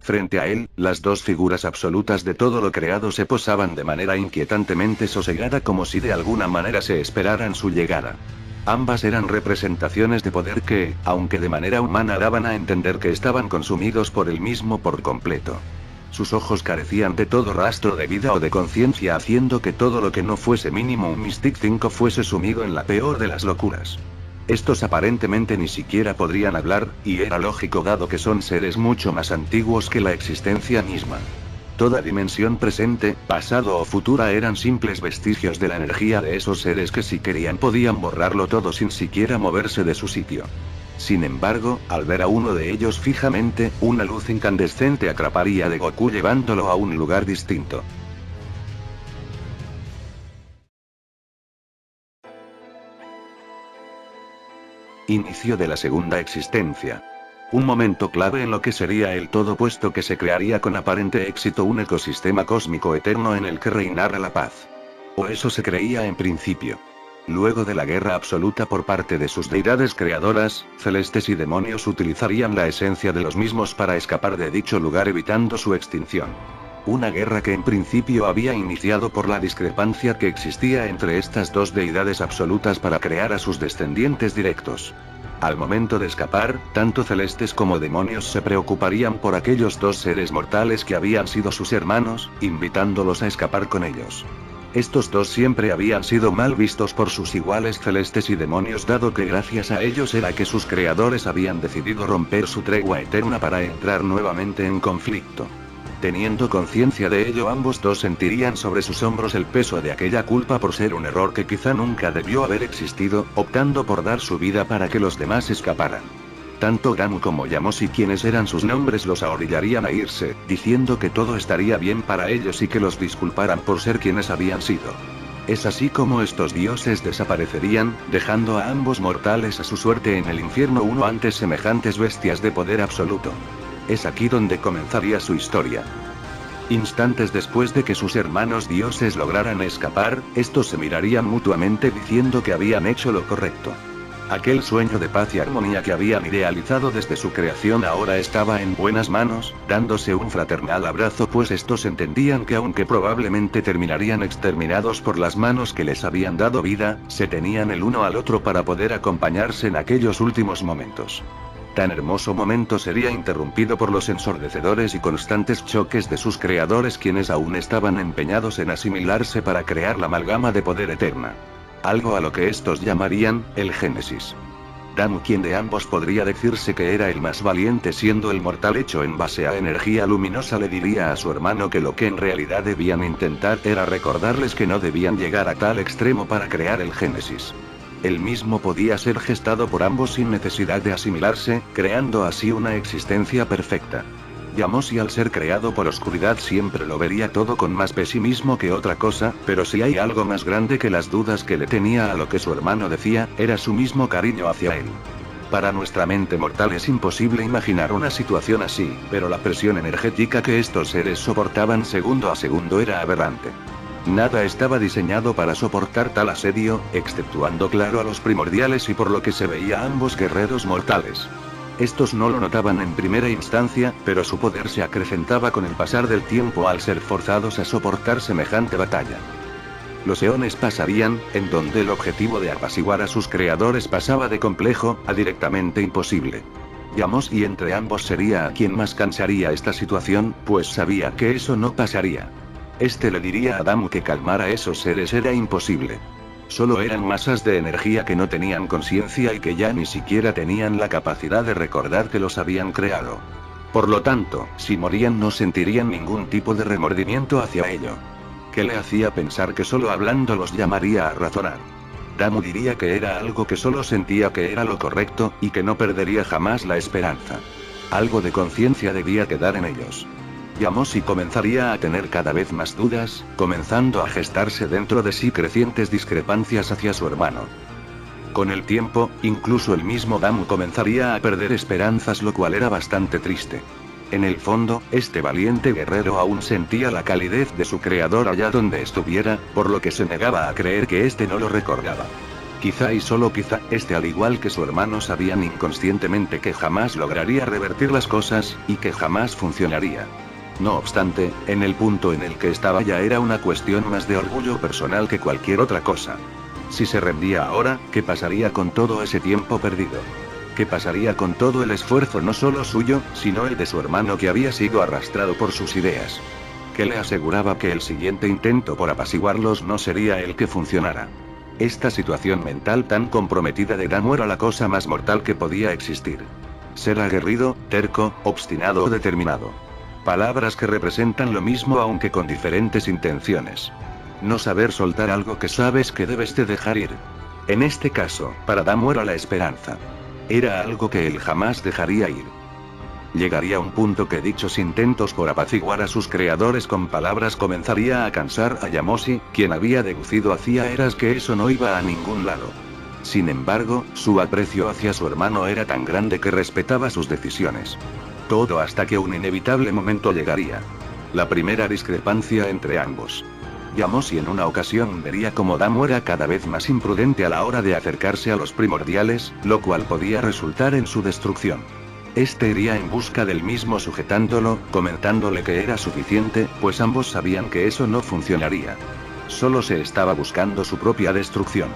Frente a él, las dos figuras absolutas de todo lo creado se posaban de manera inquietantemente sosegada como si de alguna manera se esperaran su llegada. Ambas eran representaciones de poder que, aunque de manera humana daban a entender que estaban consumidos por el mismo por completo. Sus ojos carecían de todo rastro de vida o de conciencia, haciendo que todo lo que no fuese mínimo un Mystic 5 fuese sumido en la peor de las locuras. Estos aparentemente ni siquiera podrían hablar, y era lógico dado que son seres mucho más antiguos que la existencia misma. Toda dimensión presente, pasado o futura eran simples vestigios de la energía de esos seres que si querían podían borrarlo todo sin siquiera moverse de su sitio. Sin embargo, al ver a uno de ellos fijamente, una luz incandescente atraparía de Goku llevándolo a un lugar distinto. Inicio de la segunda existencia. Un momento clave en lo que sería el todo, puesto que se crearía con aparente éxito un ecosistema cósmico eterno en el que reinara la paz. O eso se creía en principio. Luego de la guerra absoluta por parte de sus deidades creadoras, celestes y demonios utilizarían la esencia de los mismos para escapar de dicho lugar evitando su extinción. Una guerra que en principio había iniciado por la discrepancia que existía entre estas dos deidades absolutas para crear a sus descendientes directos. Al momento de escapar, tanto celestes como demonios se preocuparían por aquellos dos seres mortales que habían sido sus hermanos, invitándolos a escapar con ellos. Estos dos siempre habían sido mal vistos por sus iguales celestes y demonios, dado que gracias a ellos era que sus creadores habían decidido romper su tregua eterna para entrar nuevamente en conflicto. Teniendo conciencia de ello, ambos dos sentirían sobre sus hombros el peso de aquella culpa por ser un error que quizá nunca debió haber existido, optando por dar su vida para que los demás escaparan. Tanto Gamu como Yamoshi, quienes eran sus nombres, los ahorillarían a irse, diciendo que todo estaría bien para ellos y que los disculparan por ser quienes habían sido. Es así como estos dioses desaparecerían, dejando a ambos mortales a su suerte en el infierno uno ante semejantes bestias de poder absoluto. Es aquí donde comenzaría su historia. Instantes después de que sus hermanos dioses lograran escapar, estos se mirarían mutuamente diciendo que habían hecho lo correcto. Aquel sueño de paz y armonía que habían idealizado desde su creación ahora estaba en buenas manos, dándose un fraternal abrazo, pues estos entendían que aunque probablemente terminarían exterminados por las manos que les habían dado vida, se tenían el uno al otro para poder acompañarse en aquellos últimos momentos. Tan hermoso momento sería interrumpido por los ensordecedores y constantes choques de sus creadores, quienes aún estaban empeñados en asimilarse para crear la amalgama de poder eterna. Algo a lo que estos llamarían, el Génesis. Damu, quien de ambos podría decirse que era el más valiente siendo el mortal hecho en base a energía luminosa, le diría a su hermano que lo que en realidad debían intentar era recordarles que no debían llegar a tal extremo para crear el Génesis. El mismo podía ser gestado por ambos sin necesidad de asimilarse, creando así una existencia perfecta. Yamoshi, al ser creado por oscuridad, siempre lo vería todo con más pesimismo que otra cosa, pero si hay algo más grande que las dudas que le tenía a lo que su hermano decía, era su mismo cariño hacia él. Para nuestra mente mortal es imposible imaginar una situación así, pero la presión energética que estos seres soportaban segundo a segundo era aberrante. Nada estaba diseñado para soportar tal asedio, exceptuando claro a los primordiales, y por lo que se veía a ambos guerreros mortales. Estos no lo notaban en primera instancia, pero su poder se acrecentaba con el pasar del tiempo al ser forzados a soportar semejante batalla. Los eones pasarían, en donde el objetivo de apaciguar a sus creadores pasaba de complejo a directamente imposible. Yamoshi entre ambos sería a quien más cansaría esta situación, pues sabía que eso no pasaría. Este le diría a Damu que calmar a esos seres era imposible. Solo eran masas de energía que no tenían conciencia y que ya ni siquiera tenían la capacidad de recordar que los habían creado. Por lo tanto, si morían no sentirían ningún tipo de remordimiento hacia ello. ¿Qué le hacía pensar que solo hablando los llamaría a razonar? Damu diría que era algo que solo sentía que era lo correcto, y que no perdería jamás la esperanza. Algo de conciencia debía quedar en ellos. Yamoshi comenzaría a tener cada vez más dudas, comenzando a gestarse dentro de sí crecientes discrepancias hacia su hermano. Con el tiempo, incluso el mismo Damu comenzaría a perder esperanzas, lo cual era bastante triste. En el fondo, este valiente guerrero aún sentía la calidez de su creador allá donde estuviera, por lo que se negaba a creer que este no lo recordaba. Quizá y solo quizá, al igual que su hermano sabían inconscientemente que jamás lograría revertir las cosas, y que jamás funcionaría. No obstante, en el punto en el que estaba ya era una cuestión más de orgullo personal que cualquier otra cosa. Si se rendía ahora, ¿qué pasaría con todo ese tiempo perdido? ¿Qué pasaría con todo el esfuerzo no solo suyo, sino el de su hermano que había sido arrastrado por sus ideas? ¿Qué le aseguraba que el siguiente intento por apaciguarlos no sería el que funcionara? Esta situación mental tan comprometida de Damu era la cosa más mortal que podía existir. Ser aguerrido, terco, obstinado o determinado. Palabras que representan lo mismo aunque con diferentes intenciones. No saber soltar algo que sabes que debes de dejar ir. En este caso, para Damu era la esperanza. Era algo que él jamás dejaría ir. Llegaría un punto que dichos intentos por apaciguar a sus creadores con palabras comenzaría a cansar a Yamoshi, quien había deducido hacía eras que eso no iba a ningún lado. Sin embargo, su aprecio hacia su hermano era tan grande que respetaba sus decisiones. Todo hasta que un inevitable momento llegaría. La primera discrepancia entre ambos. Yamoshi en una ocasión vería como Damu era cada vez más imprudente a la hora de acercarse a los primordiales, lo cual podía resultar en su destrucción. Este iría en busca del mismo sujetándolo, comentándole que era suficiente, pues ambos sabían que eso no funcionaría. Solo se estaba buscando su propia destrucción.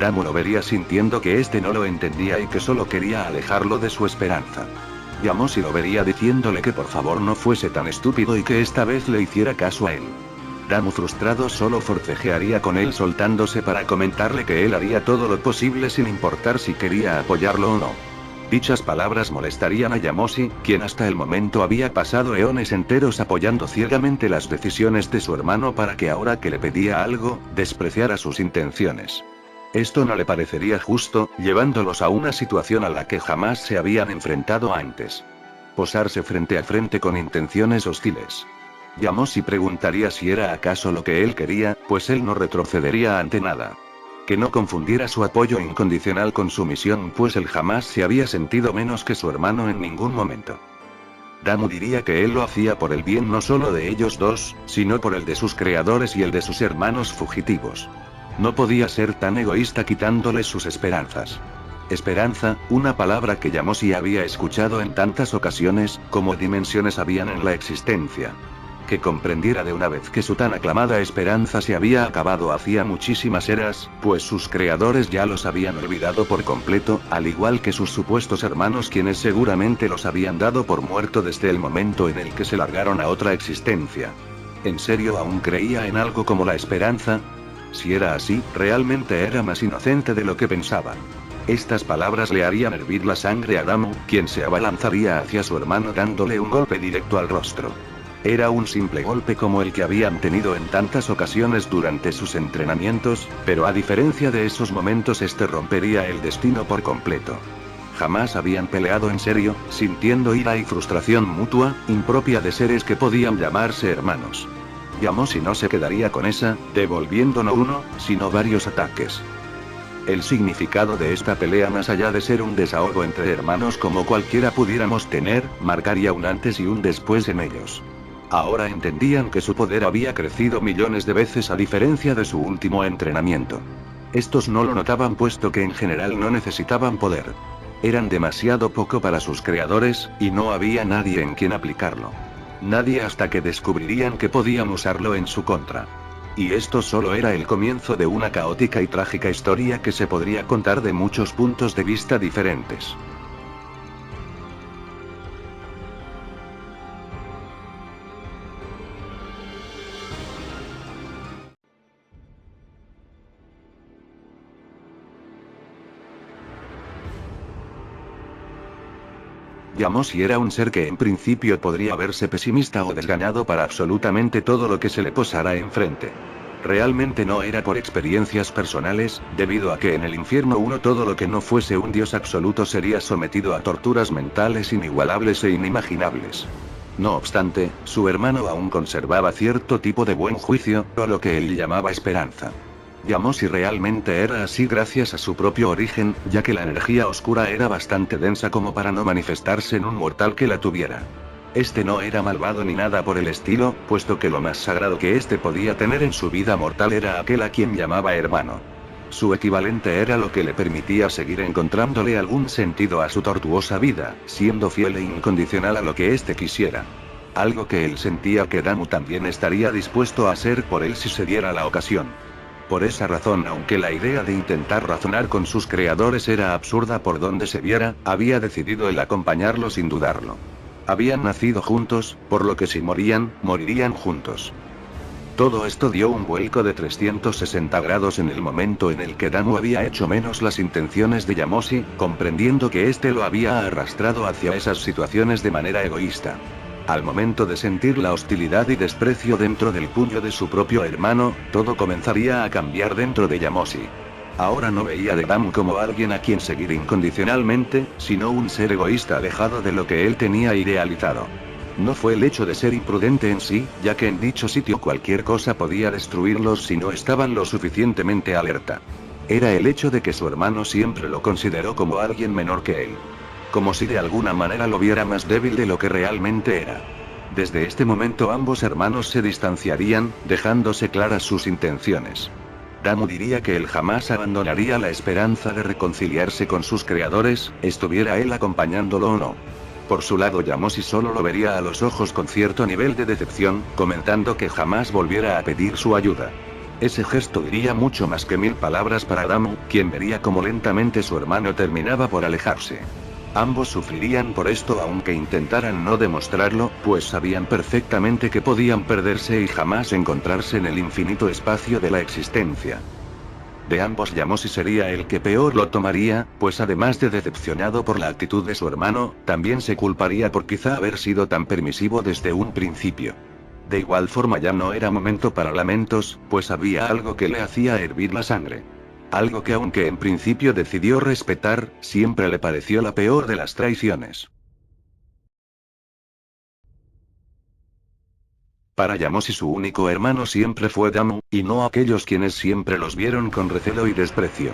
Damu lo vería sintiendo que este no lo entendía y que solo quería alejarlo de su esperanza. Yamoshi lo vería diciéndole que por favor no fuese tan estúpido y que esta vez le hiciera caso a él. Damu frustrado solo forcejearía con él soltándose para comentarle que él haría todo lo posible sin importar si quería apoyarlo o no. Dichas palabras molestarían a Yamoshi, quien hasta el momento había pasado eones enteros apoyando ciegamente las decisiones de su hermano para que ahora que le pedía algo, despreciara sus intenciones. Esto no le parecería justo, llevándolos a una situación a la que jamás se habían enfrentado antes. Posarse frente a frente con intenciones hostiles. Yamoshi preguntaría si era acaso lo que él quería, pues él no retrocedería ante nada. Que no confundiera su apoyo incondicional con su misión, pues él jamás se había sentido menos que su hermano en ningún momento. Damu diría que él lo hacía por el bien no solo de ellos dos, sino por el de sus creadores y el de sus hermanos fugitivos. No podía ser tan egoísta quitándoles sus esperanzas. Esperanza, una palabra que Yamoshi había escuchado en tantas ocasiones, como dimensiones habían en la existencia. Que comprendiera de una vez que su tan aclamada esperanza se había acabado hacía muchísimas eras, pues sus creadores ya los habían olvidado por completo, al igual que sus supuestos hermanos quienes seguramente los habían dado por muerto desde el momento en el que se largaron a otra existencia. ¿En serio aún creía en algo como la esperanza? Si era así, realmente era más inocente de lo que pensaba. Estas palabras le harían hervir la sangre a Damu, quien se abalanzaría hacia su hermano dándole un golpe directo al rostro. Era un simple golpe como el que habían tenido en tantas ocasiones durante sus entrenamientos, pero a diferencia de esos momentos este rompería el destino por completo. Jamás habían peleado en serio, sintiendo ira y frustración mutua, impropia de seres que podían llamarse hermanos. Yamoshi no se quedaría con esa, devolviendo no uno, sino varios ataques. El significado de esta pelea, más allá de ser un desahogo entre hermanos como cualquiera pudiéramos tener, marcaría un antes y un después en ellos. Ahora entendían que su poder había crecido millones de veces a diferencia de su último entrenamiento. Estos no lo notaban puesto que en general no necesitaban poder. Eran demasiado poco para sus creadores, y no había nadie en quien aplicarlo. Nadie hasta que descubrirían que podían usarlo en su contra. Y esto solo era el comienzo de una caótica y trágica historia que se podría contar de muchos puntos de vista diferentes. Yamoshi era un ser que en principio podría verse pesimista o desganado para absolutamente todo lo que se le posara enfrente. Realmente no era por experiencias personales, debido a que en el infierno uno todo lo que no fuese un dios absoluto sería sometido a torturas mentales inigualables e inimaginables. No obstante, su hermano aún conservaba cierto tipo de buen juicio, o lo que él llamaba esperanza. Yamoshi realmente era así gracias a su propio origen, ya que la energía oscura era bastante densa como para no manifestarse en un mortal que la tuviera. Este no era malvado ni nada por el estilo, puesto que lo más sagrado que este podía tener en su vida mortal era aquel a quien llamaba hermano. Su equivalente era lo que le permitía seguir encontrándole algún sentido a su tortuosa vida, siendo fiel e incondicional a lo que éste quisiera. Algo que él sentía que Damu también estaría dispuesto a hacer por él si se diera la ocasión. Por esa razón, aunque la idea de intentar razonar con sus creadores era absurda por donde se viera, había decidido el acompañarlo sin dudarlo. Habían nacido juntos, por lo que si morían, morirían juntos. Todo esto dio un vuelco de 360 grados en el momento en el que Damu había hecho menos las intenciones de Yamoshi, comprendiendo que éste lo había arrastrado hacia esas situaciones de manera egoísta. Al momento de sentir la hostilidad y desprecio dentro del puño de su propio hermano, todo comenzaría a cambiar dentro de Yamoshi. Ahora no veía de Damu como alguien a quien seguir incondicionalmente, sino un ser egoísta alejado de lo que él tenía idealizado. No fue el hecho de ser imprudente en sí, ya que en dicho sitio cualquier cosa podía destruirlos si no estaban lo suficientemente alerta. Era el hecho de que su hermano siempre lo consideró como alguien menor que él. Como si de alguna manera lo viera más débil de lo que realmente era. Desde este momento ambos hermanos se distanciarían, dejándose claras sus intenciones. Damu diría que él jamás abandonaría la esperanza de reconciliarse con sus creadores, estuviera él acompañándolo o no. Por su lado, Yamoshi solo lo vería a los ojos con cierto nivel de decepción, comentando que jamás volviera a pedir su ayuda. Ese gesto diría mucho más que 1000 palabras para Damu, quien vería cómo lentamente su hermano terminaba por alejarse. Ambos sufrirían por esto aunque intentaran no demostrarlo, pues sabían perfectamente que podían perderse y jamás encontrarse en el infinito espacio de la existencia. De ambos, Yamoshi sería el que peor lo tomaría, pues además de decepcionado por la actitud de su hermano, también se culparía por quizá haber sido tan permisivo desde un principio. De igual forma ya no era momento para lamentos, pues había algo que le hacía hervir la sangre. Algo que aunque en principio decidió respetar, siempre le pareció la peor de las traiciones. Para Yamoshi su único hermano siempre fue Damu, y no aquellos quienes siempre los vieron con recelo y desprecio.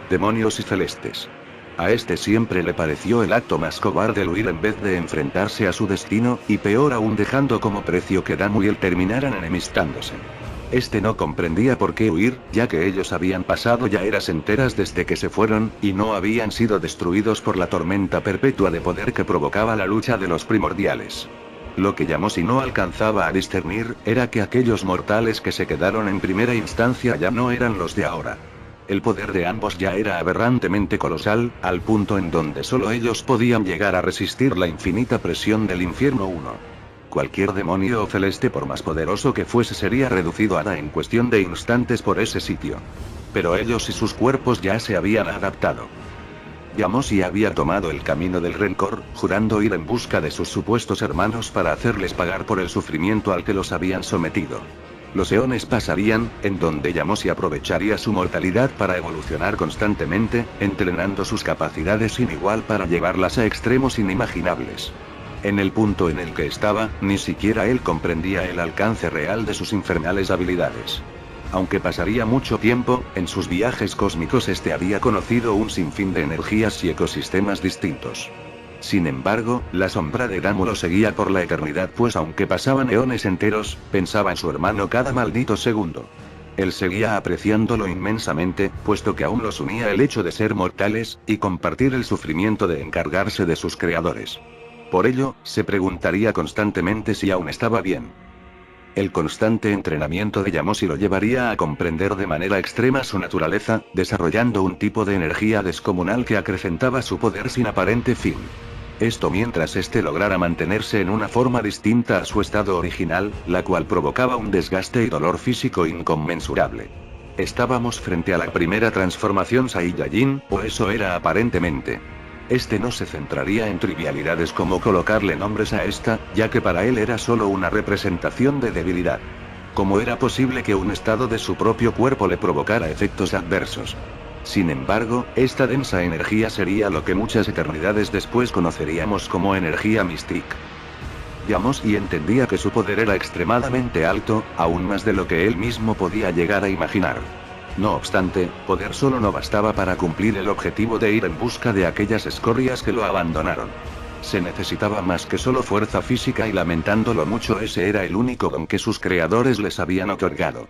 Demonios y celestes. A este siempre le pareció el acto más cobarde el huir en vez de enfrentarse a su destino, y peor aún dejando como precio que Damu y él terminaran enemistándose. Este no comprendía por qué huir, ya que ellos habían pasado ya eras enteras desde que se fueron, y no habían sido destruidos por la tormenta perpetua de poder que provocaba la lucha de los primordiales. Lo que Yamoshi no alcanzaba a discernir, era que aquellos mortales que se quedaron en primera instancia ya no eran los de ahora. El poder de ambos ya era aberrantemente colosal, al punto en donde solo ellos podían llegar a resistir la infinita presión del infierno 1. Cualquier demonio o celeste por más poderoso que fuese sería reducido a nada en cuestión de instantes por ese sitio. Pero ellos y sus cuerpos ya se habían adaptado. Yamoshi había tomado el camino del rencor, jurando ir en busca de sus supuestos hermanos para hacerles pagar por el sufrimiento al que los habían sometido. Los eones pasarían, en donde Yamoshi aprovecharía su mortalidad para evolucionar constantemente, entrenando sus capacidades sin igual para llevarlas a extremos inimaginables. En el punto en el que estaba, ni siquiera él comprendía el alcance real de sus infernales habilidades. Aunque pasaría mucho tiempo, en sus viajes cósmicos había conocido un sinfín de energías y ecosistemas distintos. Sin embargo, la sombra de Damu lo seguía por la eternidad, pues aunque pasaban eones enteros, pensaba en su hermano cada maldito segundo. Él seguía apreciándolo inmensamente, puesto que aún los unía el hecho de ser mortales, y compartir el sufrimiento de encargarse de sus creadores. Por ello, se preguntaría constantemente si aún estaba bien. El constante entrenamiento de Yamoshi lo llevaría a comprender de manera extrema su naturaleza, desarrollando un tipo de energía descomunal que acrecentaba su poder sin aparente fin. Esto mientras lograra mantenerse en una forma distinta a su estado original, la cual provocaba un desgaste y dolor físico inconmensurable. Estábamos frente a la primera transformación Saiyajin, o eso era aparentemente. No se centraría en trivialidades como colocarle nombres a esta, ya que para él era solo una representación de debilidad. ¿Cómo era posible que un estado de su propio cuerpo le provocara efectos adversos? Sin embargo, esta densa energía sería lo que muchas eternidades después conoceríamos como energía mística. Yamoshi entendía que su poder era extremadamente alto, aún más de lo que él mismo podía llegar a imaginar. No obstante, poder solo no bastaba para cumplir el objetivo de ir en busca de aquellas escorias que lo abandonaron. Se necesitaba más que solo fuerza física y lamentándolo mucho ese era el único don que sus creadores les habían otorgado.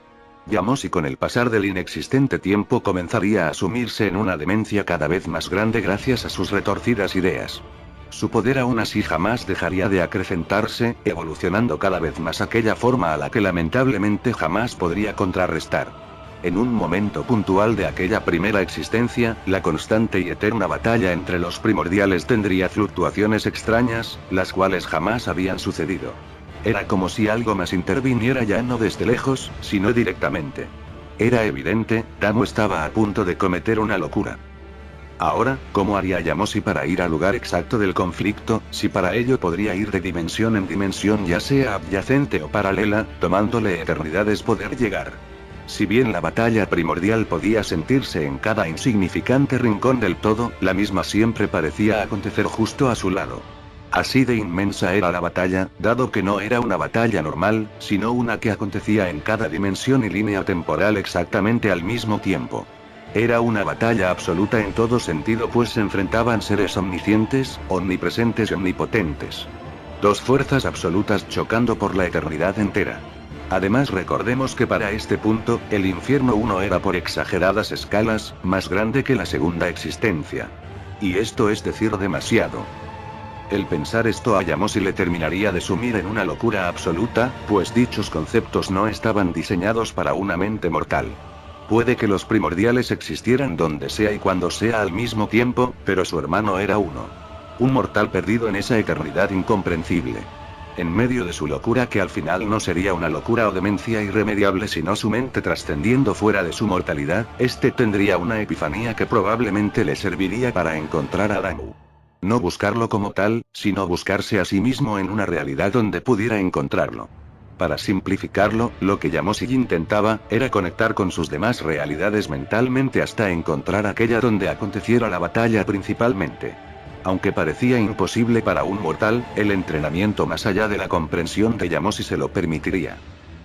Yamoshi con el pasar del inexistente tiempo comenzaría a sumirse en una demencia cada vez más grande gracias a sus retorcidas ideas. Su poder aún así jamás dejaría de acrecentarse, evolucionando cada vez más aquella forma a la que lamentablemente jamás podría contrarrestar. En un momento puntual de aquella primera existencia, la constante y eterna batalla entre los primordiales tendría fluctuaciones extrañas, las cuales jamás habían sucedido. Era como si algo más interviniera ya no desde lejos, sino directamente. Era evidente, Damo estaba a punto de cometer una locura. Ahora, ¿cómo haría Yamoshi para ir al lugar exacto del conflicto, si para ello podría ir de dimensión en dimensión ya sea adyacente o paralela, tomándole eternidades poder llegar? Si bien la batalla primordial podía sentirse en cada insignificante rincón del todo, la misma siempre parecía acontecer justo a su lado. Así de inmensa era la batalla, dado que no era una batalla normal, sino una que acontecía en cada dimensión y línea temporal exactamente al mismo tiempo. Era una batalla absoluta en todo sentido, pues se enfrentaban seres omniscientes, omnipresentes y omnipotentes. Dos fuerzas absolutas chocando por la eternidad entera. Además recordemos que para este punto, el infierno 1 era por exageradas escalas, más grande que la segunda existencia. Y esto es decir demasiado. El pensar esto a Yamoshi le terminaría de sumir en una locura absoluta, pues dichos conceptos no estaban diseñados para una mente mortal. Puede que los primordiales existieran donde sea y cuando sea al mismo tiempo, pero su hermano era uno. Un mortal perdido en esa eternidad incomprensible. En medio de su locura, que al final no sería una locura o demencia irremediable sino su mente trascendiendo fuera de su mortalidad, este tendría una epifanía que probablemente le serviría para encontrar a Damu. No buscarlo como tal, sino buscarse a sí mismo en una realidad donde pudiera encontrarlo. Para simplificarlo, lo que Yamoshi intentaba, era conectar con sus demás realidades mentalmente hasta encontrar aquella donde aconteciera la batalla principalmente. Aunque parecía imposible para un mortal, el entrenamiento más allá de la comprensión de Yamoshi se lo permitiría.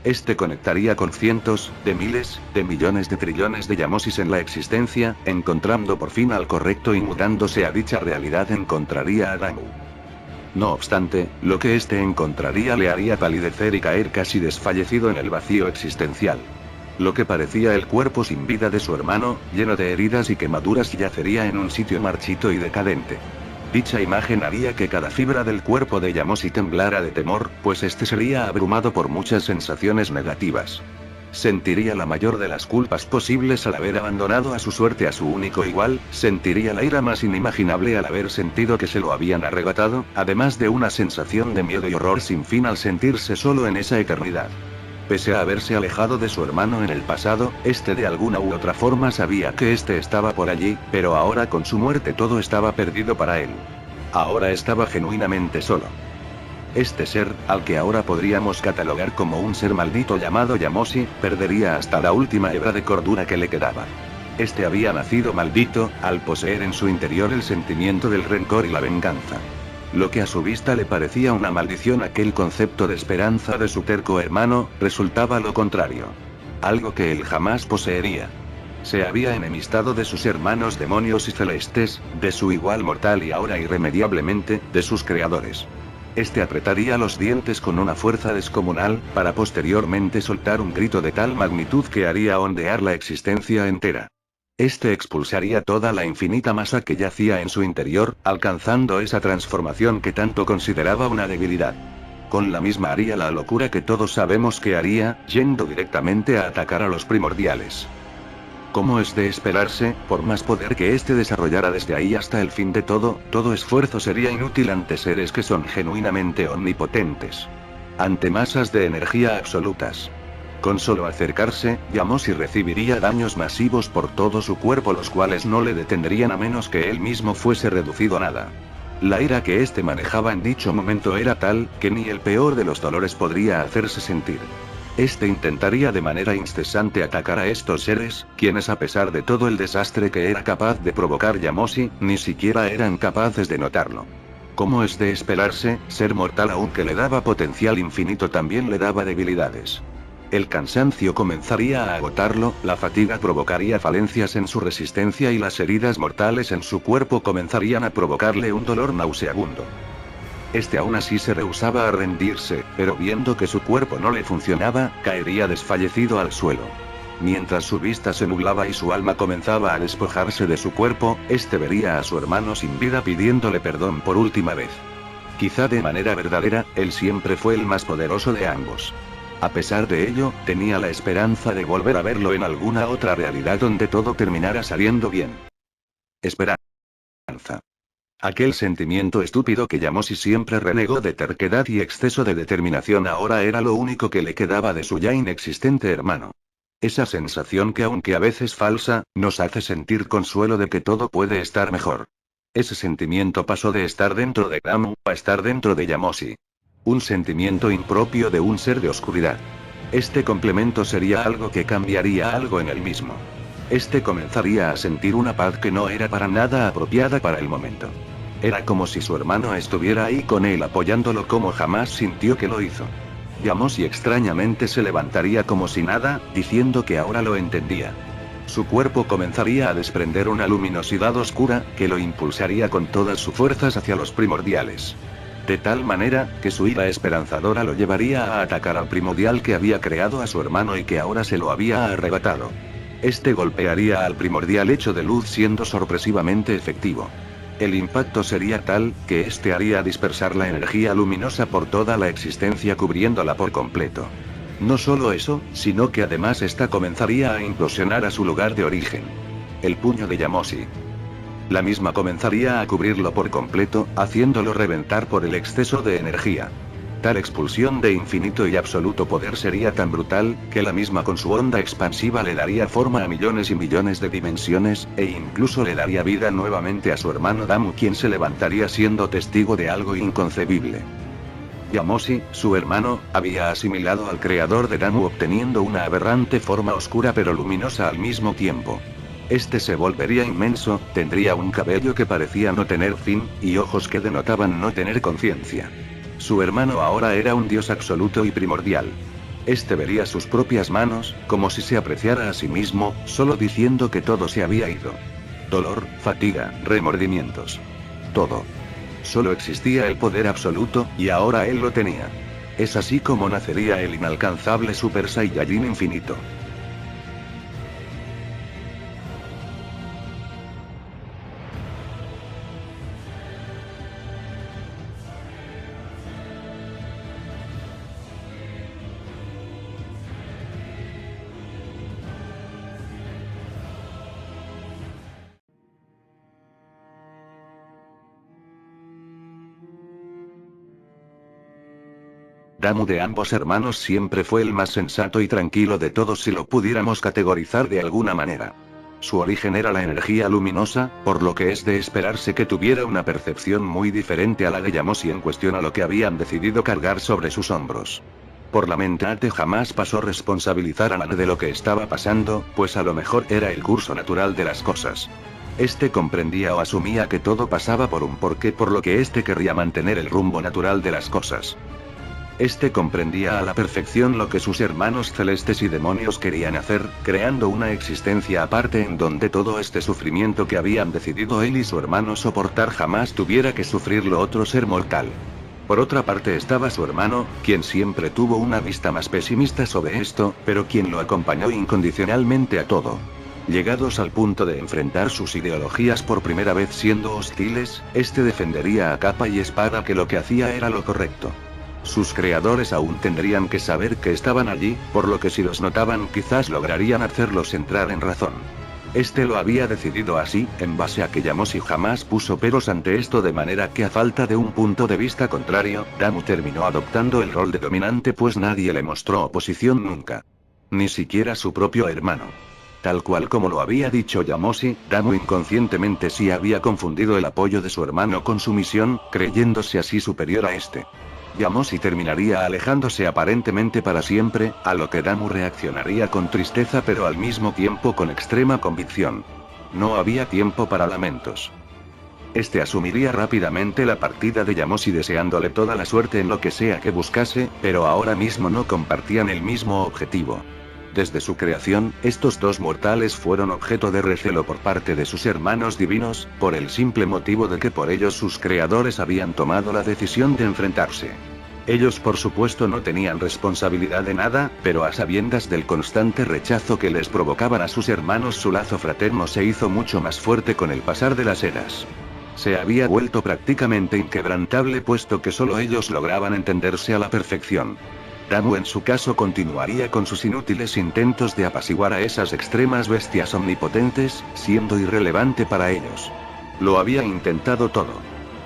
Este conectaría con cientos, de miles, de millones de trillones de Yamoshis en la existencia, encontrando por fin al correcto y mudándose a dicha realidad encontraría a Damu. No obstante, lo que este encontraría le haría palidecer y caer casi desfallecido en el vacío existencial. Lo que parecía el cuerpo sin vida de su hermano, lleno de heridas y quemaduras, yacería en un sitio marchito y decadente. Dicha imagen haría que cada fibra del cuerpo de Yamoshi temblara de temor, pues este sería abrumado por muchas sensaciones negativas. Sentiría la mayor de las culpas posibles al haber abandonado a su suerte a su único igual, sentiría la ira más inimaginable al haber sentido que se lo habían arrebatado, además de una sensación de miedo y horror sin fin al sentirse solo en esa eternidad. Pese a haberse alejado de su hermano en el pasado, este de alguna u otra forma sabía que este estaba por allí, pero ahora con su muerte todo estaba perdido para él. Ahora estaba genuinamente solo. Este ser, al que ahora podríamos catalogar como un ser maldito llamado Yamoshi, perdería hasta la última hebra de cordura que le quedaba. Este había nacido maldito, al poseer en su interior el sentimiento del rencor y la venganza. Lo que a su vista le parecía una maldición, aquel concepto de esperanza de su terco hermano, resultaba lo contrario. Algo que él jamás poseería. Se había enemistado de sus hermanos demonios y celestes, de su igual mortal y ahora irremediablemente, de sus creadores. Este apretaría los dientes con una fuerza descomunal, para posteriormente soltar un grito de tal magnitud que haría ondear la existencia entera. Este expulsaría toda la infinita masa que yacía en su interior, alcanzando esa transformación que tanto consideraba una debilidad. Con la misma haría la locura que todos sabemos que haría, yendo directamente a atacar a los primordiales. Como es de esperarse, por más poder que éste desarrollara desde ahí hasta el fin de todo esfuerzo sería inútil ante seres que son genuinamente omnipotentes. Ante masas de energía absolutas. Con solo acercarse, Yamoshi recibiría daños masivos por todo su cuerpo, los cuales no le detendrían a menos que él mismo fuese reducido a nada. La ira que éste manejaba en dicho momento era tal, que ni el peor de los dolores podría hacerse sentir. Este intentaría de manera incesante atacar a estos seres, quienes a pesar de todo el desastre que era capaz de provocar Yamoshi, ni siquiera eran capaces de notarlo. Como es de esperarse, ser mortal aunque le daba potencial infinito también le daba debilidades. El cansancio comenzaría a agotarlo, la fatiga provocaría falencias en su resistencia y las heridas mortales en su cuerpo comenzarían a provocarle un dolor nauseabundo. Este aún así se rehusaba a rendirse, pero viendo que su cuerpo no le funcionaba, caería desfallecido al suelo. Mientras su vista se nublaba y su alma comenzaba a despojarse de su cuerpo, este vería a su hermano sin vida pidiéndole perdón por última vez. Quizá de manera verdadera, él siempre fue el más poderoso de ambos. A pesar de ello, tenía la esperanza de volver a verlo en alguna otra realidad donde todo terminara saliendo bien. Esperanza. Aquel sentimiento estúpido que Yamosi siempre renegó de terquedad y exceso de determinación ahora era lo único que le quedaba de su ya inexistente hermano. Esa sensación que aunque a veces falsa, nos hace sentir consuelo de que todo puede estar mejor. Ese sentimiento pasó de estar dentro de Damu a estar dentro de Yamosi. Un sentimiento impropio de un ser de oscuridad. Este complemento sería algo que cambiaría algo en él mismo. Este comenzaría a sentir una paz que no era para nada apropiada para el momento. Era como si su hermano estuviera ahí con él apoyándolo como jamás sintió que lo hizo. Yamosi extrañamente se levantaría como si nada, diciendo que ahora lo entendía. Su cuerpo comenzaría a desprender una luminosidad oscura, que lo impulsaría con todas sus fuerzas hacia los primordiales. De tal manera, que su ira esperanzadora lo llevaría a atacar al primordial que había creado a su hermano y que ahora se lo había arrebatado. Este golpearía al primordial hecho de luz siendo sorpresivamente efectivo. El impacto sería tal, que este haría dispersar la energía luminosa por toda la existencia cubriéndola por completo. No solo eso, sino que además esta comenzaría a implosionar a su lugar de origen. El puño de Yamosi. La misma comenzaría a cubrirlo por completo, haciéndolo reventar por el exceso de energía. Tal expulsión de infinito y absoluto poder sería tan brutal, que la misma con su onda expansiva le daría forma a millones y millones de dimensiones, e incluso le daría vida nuevamente a su hermano Damu, quien se levantaría siendo testigo de algo inconcebible. Yamosi, su hermano, había asimilado al creador de Damu obteniendo una aberrante forma oscura pero luminosa al mismo tiempo. Este se volvería inmenso, tendría un cabello que parecía no tener fin, y ojos que denotaban no tener conciencia. Su hermano ahora era un dios absoluto y primordial. Este vería sus propias manos, como si se apreciara a sí mismo, solo diciendo que todo se había ido. Dolor, fatiga, remordimientos. Todo. Solo existía el poder absoluto, y ahora él lo tenía. Es así como nacería el inalcanzable Super Saiyajin infinito. Damu de ambos hermanos siempre fue el más sensato y tranquilo de todos si lo pudiéramos categorizar de alguna manera. Su origen era la energía luminosa, por lo que es de esperarse que tuviera una percepción muy diferente a la de Yamosi en cuestión a lo que habían decidido cargar sobre sus hombros. Por la mente jamás pasó responsabilizar a Nan de lo que estaba pasando, pues a lo mejor era el curso natural de las cosas. Este comprendía o asumía que todo pasaba por un porqué, por lo que este querría mantener el rumbo natural de las cosas. Este comprendía a la perfección lo que sus hermanos celestes y demonios querían hacer, creando una existencia aparte en donde todo este sufrimiento que habían decidido él y su hermano soportar jamás tuviera que sufrirlo otro ser mortal. Por otra parte estaba su hermano, quien siempre tuvo una vista más pesimista sobre esto, pero quien lo acompañó incondicionalmente a todo. Llegados al punto de enfrentar sus ideologías por primera vez siendo hostiles, este defendería a capa y espada que lo que hacía era lo correcto. Sus creadores aún tendrían que saber que estaban allí, por lo que si los notaban quizás lograrían hacerlos entrar en razón. Este lo había decidido así, en base a que Yamosi jamás puso peros ante esto, de manera que a falta de un punto de vista contrario, Damu terminó adoptando el rol de dominante, pues nadie le mostró oposición nunca. Ni siquiera su propio hermano. Tal cual como lo había dicho Yamosi, Damu inconscientemente sí había confundido el apoyo de su hermano con su misión, creyéndose así superior a este. Yamosi terminaría alejándose aparentemente para siempre, a lo que Damu reaccionaría con tristeza pero al mismo tiempo con extrema convicción. No había tiempo para lamentos. Este asumiría rápidamente la partida de Yamosi deseándole toda la suerte en lo que sea que buscase, pero ahora mismo no compartían el mismo objetivo. Desde su creación, estos dos mortales fueron objeto de recelo por parte de sus hermanos divinos, por el simple motivo de que por ellos sus creadores habían tomado la decisión de enfrentarse. Ellos por supuesto no tenían responsabilidad de nada, pero a sabiendas del constante rechazo que les provocaban a sus hermanos, su lazo fraterno se hizo mucho más fuerte con el pasar de las eras. Se había vuelto prácticamente inquebrantable puesto que solo ellos lograban entenderse a la perfección. Damu en su caso continuaría con sus inútiles intentos de apaciguar a esas extremas bestias omnipotentes, siendo irrelevante para ellos. Lo había intentado todo.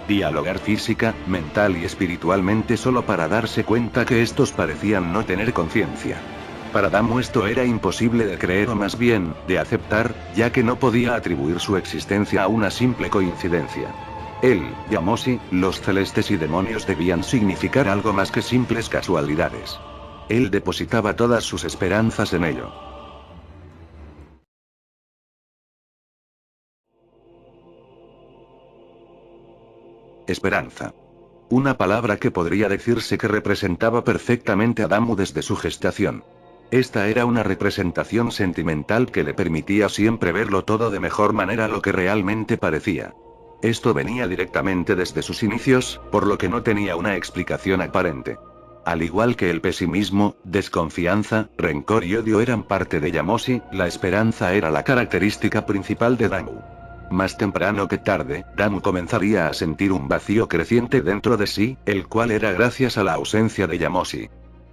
Dialogar física, mental y espiritualmente solo para darse cuenta que estos parecían no tener conciencia. Para Damu esto era imposible de creer o más bien, de aceptar, ya que no podía atribuir su existencia a una simple coincidencia. Él, Yamoshi, los celestes y demonios debían significar algo más que simples casualidades. Él depositaba todas sus esperanzas en ello. Esperanza. Una palabra que podría decirse que representaba perfectamente a Damu desde su gestación. Esta era una representación sentimental que le permitía siempre verlo todo de mejor manera lo que realmente parecía. Esto venía directamente desde sus inicios, por lo que no tenía una explicación aparente. Al igual que el pesimismo, desconfianza, rencor y odio eran parte de Yamoshi, la esperanza era la característica principal de Damu. Más temprano que tarde, Damu comenzaría a sentir un vacío creciente dentro de sí, el cual era gracias a la ausencia de Yamoshi.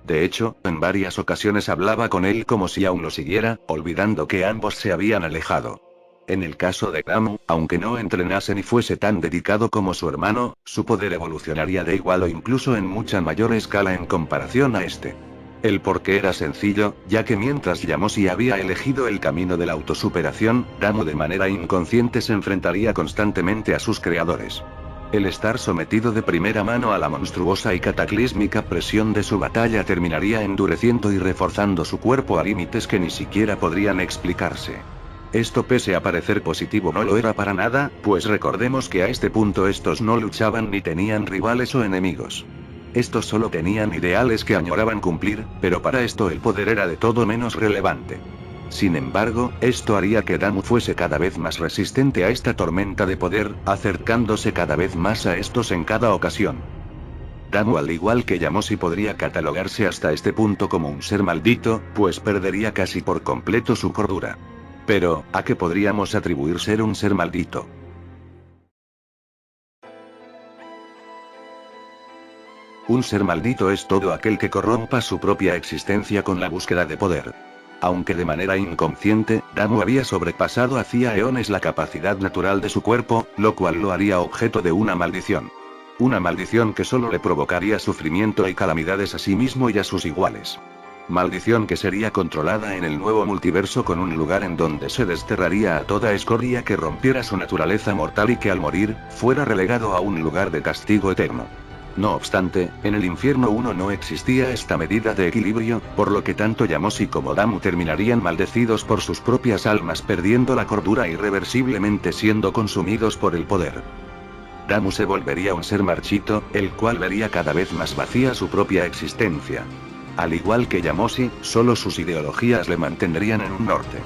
De hecho, en varias ocasiones hablaba con él como si aún lo siguiera, olvidando que ambos se habían alejado. En el caso de Damu, aunque no entrenase ni fuese tan dedicado como su hermano, su poder evolucionaría de igual o incluso en mucha mayor escala en comparación a este. El porqué era sencillo, ya que mientras Yamoshi había elegido el camino de la autosuperación, Damu de manera inconsciente se enfrentaría constantemente a sus creadores. El estar sometido de primera mano a la monstruosa y cataclísmica presión de su batalla terminaría endureciendo y reforzando su cuerpo a límites que ni siquiera podrían explicarse. Esto pese a parecer positivo no lo era para nada, pues recordemos que a este punto estos no luchaban ni tenían rivales o enemigos. Estos solo tenían ideales que añoraban cumplir, pero para esto el poder era de todo menos relevante. Sin embargo, esto haría que Damu fuese cada vez más resistente a esta tormenta de poder, acercándose cada vez más a estos en cada ocasión. Damu, al igual que Yamoshi, podría catalogarse hasta este punto como un ser maldito, pues perdería casi por completo su cordura. Pero, ¿a qué podríamos atribuir ser un ser maldito? Un ser maldito es todo aquel que corrompa su propia existencia con la búsqueda de poder. Aunque de manera inconsciente, Damu había sobrepasado hacía eones la capacidad natural de su cuerpo, lo cual lo haría objeto de una maldición. Una maldición que solo le provocaría sufrimiento y calamidades a sí mismo y a sus iguales. Maldición que sería controlada en el nuevo multiverso con un lugar en donde se desterraría a toda escoria que rompiera su naturaleza mortal y que al morir, fuera relegado a un lugar de castigo eterno. No obstante, en el infierno 1 no existía esta medida de equilibrio, por lo que tanto Yamoshi como Damu terminarían maldecidos por sus propias almas, perdiendo la cordura irreversiblemente, siendo consumidos por el poder. Damu se volvería un ser marchito, el cual vería cada vez más vacía su propia existencia. Al igual que Yamoshi, solo sus ideologías le mantendrían en un norte.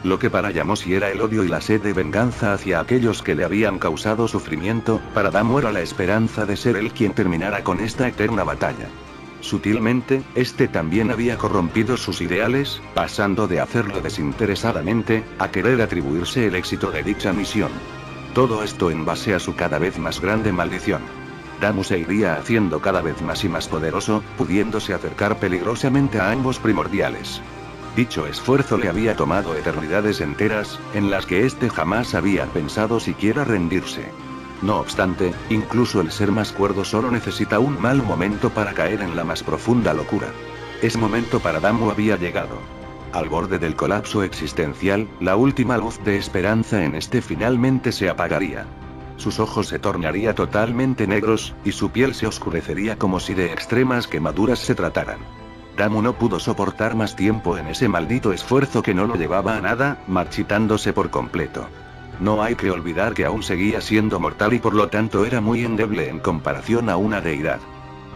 Lo que para Yamoshi era el odio y la sed de venganza hacia aquellos que le habían causado sufrimiento, para Damu era la esperanza de ser él quien terminara con esta eterna batalla. Sutilmente, este también había corrompido sus ideales, pasando de hacerlo desinteresadamente, a querer atribuirse el éxito de dicha misión. Todo esto en base a su cada vez más grande maldición. Damu se iría haciendo cada vez más y más poderoso, pudiéndose acercar peligrosamente a ambos primordiales. Dicho esfuerzo le había tomado eternidades enteras, en las que éste jamás había pensado siquiera rendirse. No obstante, incluso el ser más cuerdo solo necesita un mal momento para caer en la más profunda locura. Ese momento para Damu había llegado. Al borde del colapso existencial, la última luz de esperanza en este finalmente se apagaría. Sus ojos se tornarían totalmente negros, y su piel se oscurecería como si de extremas quemaduras se trataran. Damu no pudo soportar más tiempo en ese maldito esfuerzo que no lo llevaba a nada, marchitándose por completo. No hay que olvidar que aún seguía siendo mortal y por lo tanto era muy endeble en comparación a una deidad.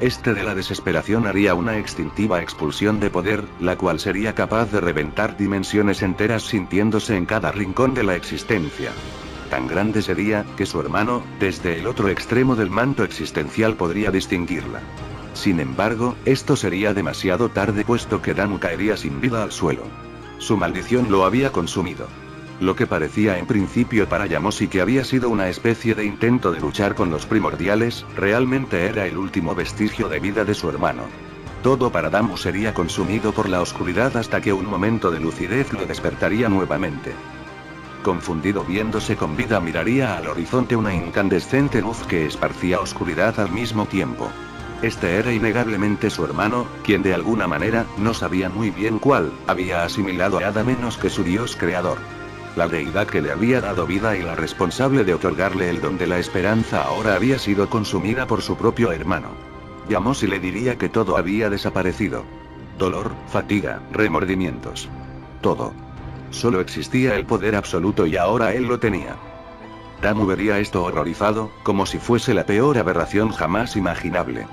Este de la desesperación haría una extintiva expulsión de poder, la cual sería capaz de reventar dimensiones enteras sintiéndose en cada rincón de la existencia. Tan grande sería, que su hermano, desde el otro extremo del manto existencial podría distinguirla. Sin embargo, esto sería demasiado tarde puesto que Damu caería sin vida al suelo. Su maldición lo había consumido. Lo que parecía en principio para Yamoshi que había sido una especie de intento de luchar con los primordiales, realmente era el último vestigio de vida de su hermano. Todo para Damu sería consumido por la oscuridad hasta que un momento de lucidez lo despertaría nuevamente. Confundido viéndose con vida, miraría al horizonte una incandescente luz que esparcía oscuridad al mismo tiempo. Este era innegablemente su hermano, quien de alguna manera, no sabía muy bien cuál, había asimilado a nada menos que su dios creador. La deidad que le había dado vida y la responsable de otorgarle el don de la esperanza ahora había sido consumida por su propio hermano. Yamoshi le diría que todo había desaparecido. Dolor, fatiga, remordimientos. Todo. Solo existía el poder absoluto y ahora él lo tenía. Damu vería esto horrorizado, como si fuese la peor aberración jamás imaginable.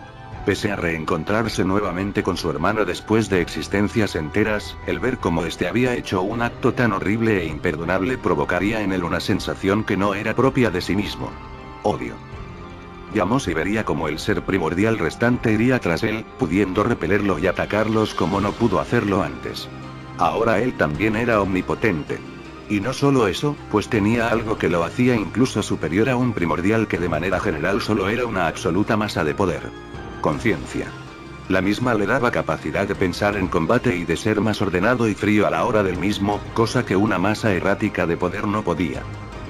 Pese a reencontrarse nuevamente con su hermano después de existencias enteras, el ver cómo este había hecho un acto tan horrible e imperdonable provocaría en él una sensación que no era propia de sí mismo. Odio. Yamoshi vería como el ser primordial restante iría tras él, pudiendo repelerlo y atacarlos como no pudo hacerlo antes. Ahora él también era omnipotente. Y no solo eso, pues tenía algo que lo hacía incluso superior a un primordial que de manera general solo era una absoluta masa de poder. Conciencia. La misma le daba capacidad de pensar en combate y de ser más ordenado y frío a la hora del mismo, cosa que una masa errática de poder no podía.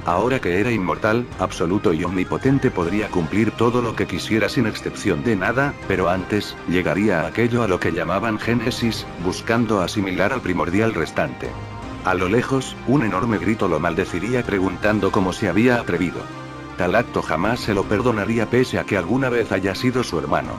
Ahora que era inmortal, absoluto y omnipotente podría cumplir todo lo que quisiera sin excepción de nada, pero antes, llegaría a aquello a lo que llamaban Génesis, buscando asimilar al primordial restante. A lo lejos, un enorme grito lo maldeciría preguntando cómo se había atrevido. Tal acto jamás se lo perdonaría pese a que alguna vez haya sido su hermano.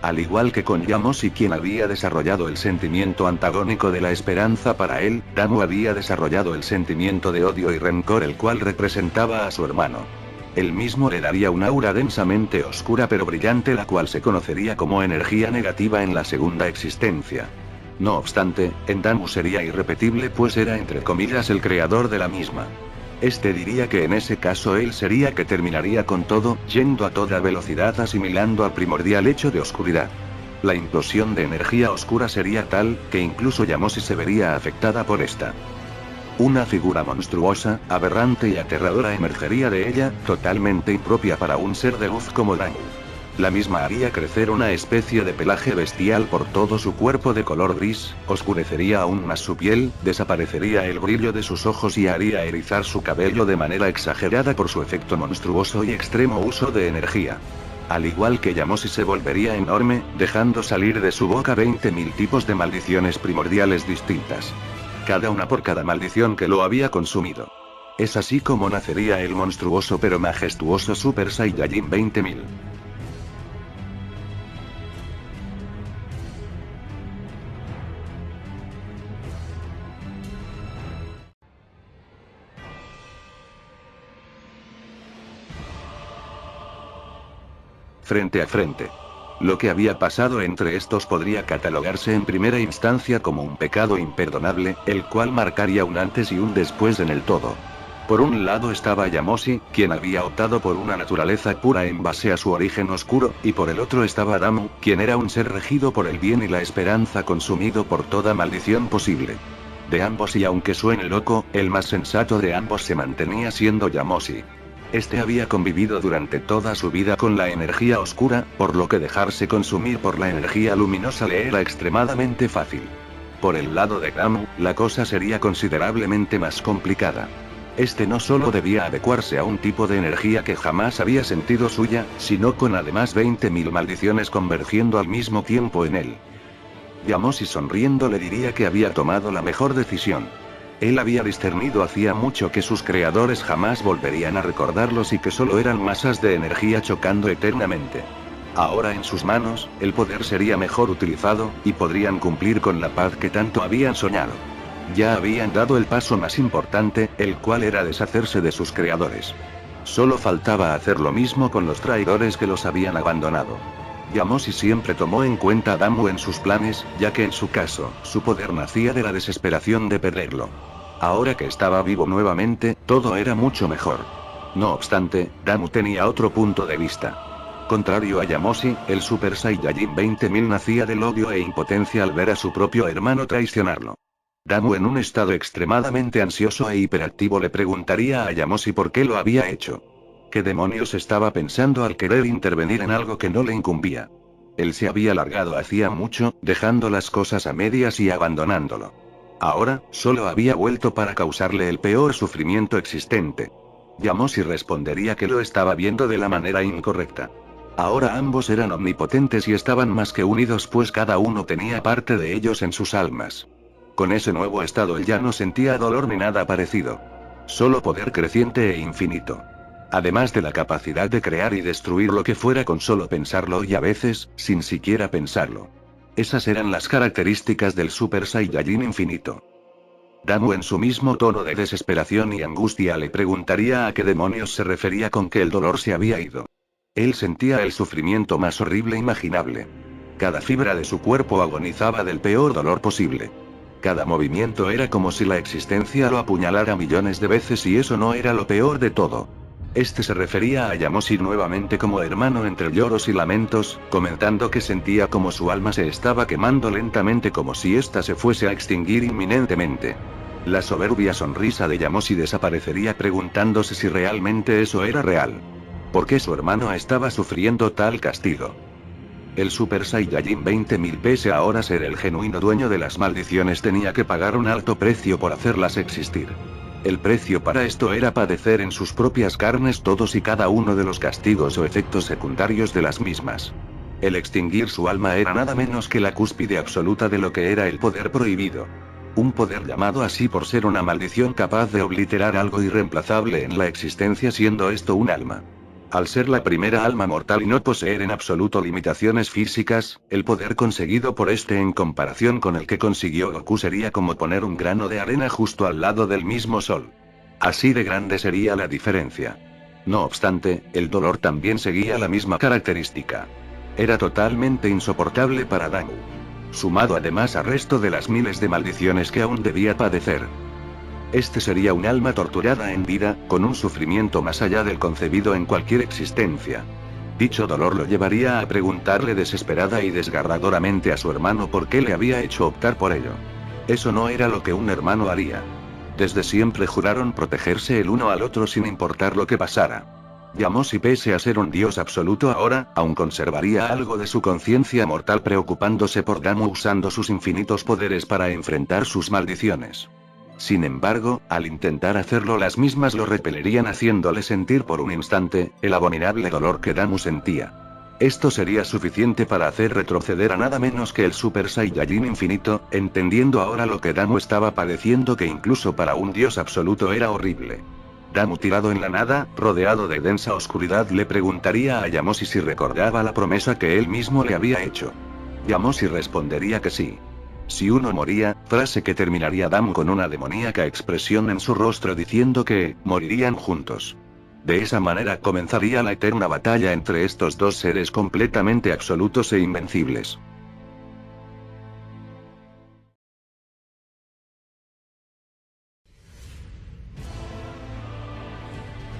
Al igual que con Yamoshi, quien había desarrollado el sentimiento antagónico de la esperanza para él, Damu había desarrollado el sentimiento de odio y rencor, el cual representaba a su hermano. Él mismo le daría un aura densamente oscura pero brillante, la cual se conocería como energía negativa en la segunda existencia. No obstante, en Damu sería irrepetible pues era entre comillas el creador de la misma. Este diría que en ese caso él sería que terminaría con todo, yendo a toda velocidad asimilando al primordial hecho de oscuridad. La implosión de energía oscura sería tal, que incluso Yamoshi se vería afectada por esta. Una figura monstruosa, aberrante y aterradora emergería de ella, totalmente impropia para un ser de luz como Damu. La misma haría crecer una especie de pelaje bestial por todo su cuerpo de color gris, oscurecería aún más su piel, desaparecería el brillo de sus ojos y haría erizar su cabello de manera exagerada por su efecto monstruoso y extremo uso de energía. Al igual que Yamoshi se volvería enorme, dejando salir de su boca 20.000 tipos de maldiciones primordiales distintas. Cada una por cada maldición que lo había consumido. Es así como nacería el monstruoso pero majestuoso Super Saiyajin 20.000. Frente a frente. Lo que había pasado entre estos podría catalogarse en primera instancia como un pecado imperdonable, el cual marcaría un antes y un después en el todo. Por un lado estaba Yamoshi, quien había optado por una naturaleza pura en base a su origen oscuro, y por el otro estaba Damu, quien era un ser regido por el bien y la esperanza, consumido por toda maldición posible. De ambos, y aunque suene loco, el más sensato de ambos se mantenía siendo Yamoshi. Este había convivido durante toda su vida con la energía oscura, por lo que dejarse consumir por la energía luminosa le era extremadamente fácil. Por el lado de Damu, la cosa sería considerablemente más complicada. Este no solo debía adecuarse a un tipo de energía que jamás había sentido suya, sino con además 20.000 maldiciones convergiendo al mismo tiempo en él. Yamoshi sonriendo le diría que había tomado la mejor decisión. Él había discernido hacía mucho que sus creadores jamás volverían a recordarlos y que solo eran masas de energía chocando eternamente. Ahora en sus manos, el poder sería mejor utilizado, y podrían cumplir con la paz que tanto habían soñado. Ya habían dado el paso más importante, el cual era deshacerse de sus creadores. Solo faltaba hacer lo mismo con los traidores que los habían abandonado. Yamoshi siempre tomó en cuenta a Damu en sus planes, ya que en su caso, su poder nacía de la desesperación de perderlo. Ahora que estaba vivo nuevamente, todo era mucho mejor. No obstante, Damu tenía otro punto de vista. Contrario a Yamoshi, el Super Saiyajin 20.000 nacía del odio e impotencia al ver a su propio hermano traicionarlo. Damu, en un estado extremadamente ansioso e hiperactivo, le preguntaría a Yamoshi por qué lo había hecho. ¿Qué demonios estaba pensando al querer intervenir en algo que no le incumbía? Él se había largado hacía mucho, dejando las cosas a medias y abandonándolo. Ahora, solo había vuelto para causarle el peor sufrimiento existente. Yamoshi respondería que lo estaba viendo de la manera incorrecta. Ahora ambos eran omnipotentes y estaban más que unidos, pues cada uno tenía parte de ellos en sus almas. Con ese nuevo estado él ya no sentía dolor ni nada parecido. Solo poder creciente e infinito. Además de la capacidad de crear y destruir lo que fuera con solo pensarlo, y a veces, sin siquiera pensarlo. Esas eran las características del Super Saiyajin infinito. Damu, en su mismo tono de desesperación y angustia, le preguntaría a qué demonios se refería con que el dolor se había ido. Él sentía el sufrimiento más horrible imaginable. Cada fibra de su cuerpo agonizaba del peor dolor posible. Cada movimiento era como si la existencia lo apuñalara millones de veces, y eso no era lo peor de todo. Este se refería a Yamoshi nuevamente como hermano entre lloros y lamentos, comentando que sentía como su alma se estaba quemando lentamente, como si ésta se fuese a extinguir inminentemente. La soberbia sonrisa de Yamoshi desaparecería, preguntándose si realmente eso era real. ¿Por qué su hermano estaba sufriendo tal castigo? El Super Saiyajin 20.000, pese a ahora ser el genuino dueño de las maldiciones, tenía que pagar un alto precio por hacerlas existir. El precio para esto era padecer en sus propias carnes todos y cada uno de los castigos o efectos secundarios de las mismas. El extinguir su alma era nada menos que la cúspide absoluta de lo que era el poder prohibido. Un poder llamado así por ser una maldición capaz de obliterar algo irreemplazable en la existencia, siendo esto un alma. Al ser la primera alma mortal y no poseer en absoluto limitaciones físicas, el poder conseguido por este en comparación con el que consiguió Goku sería como poner un grano de arena justo al lado del mismo sol. Así de grande sería la diferencia. No obstante, el dolor también seguía la misma característica. Era totalmente insoportable para Damu. Sumado además al resto de las miles de maldiciones que aún debía padecer. Este sería un alma torturada en vida, con un sufrimiento más allá del concebido en cualquier existencia. Dicho dolor lo llevaría a preguntarle desesperada y desgarradoramente a su hermano por qué le había hecho optar por ello. Eso no era lo que un hermano haría. Desde siempre juraron protegerse el uno al otro sin importar lo que pasara. Yamoshi, pese a ser un dios absoluto ahora, aún conservaría algo de su conciencia mortal, preocupándose por Damu usando sus infinitos poderes para enfrentar sus maldiciones. Sin embargo, al intentar hacerlo, las mismas lo repelerían, haciéndole sentir por un instante el abominable dolor que Damu sentía. Esto sería suficiente para hacer retroceder a nada menos que el Super Saiyajin infinito, entendiendo ahora lo que Damu estaba padeciendo, que incluso para un dios absoluto era horrible. Damu, tirado en la nada, rodeado de densa oscuridad, le preguntaría a Yamoshi si recordaba la promesa que él mismo le había hecho. Yamoshi respondería que sí. Si uno moría, frase que terminaría Damu con una demoníaca expresión en su rostro, diciendo que morirían juntos. De esa manera comenzaría la eterna batalla entre estos dos seres completamente absolutos e invencibles.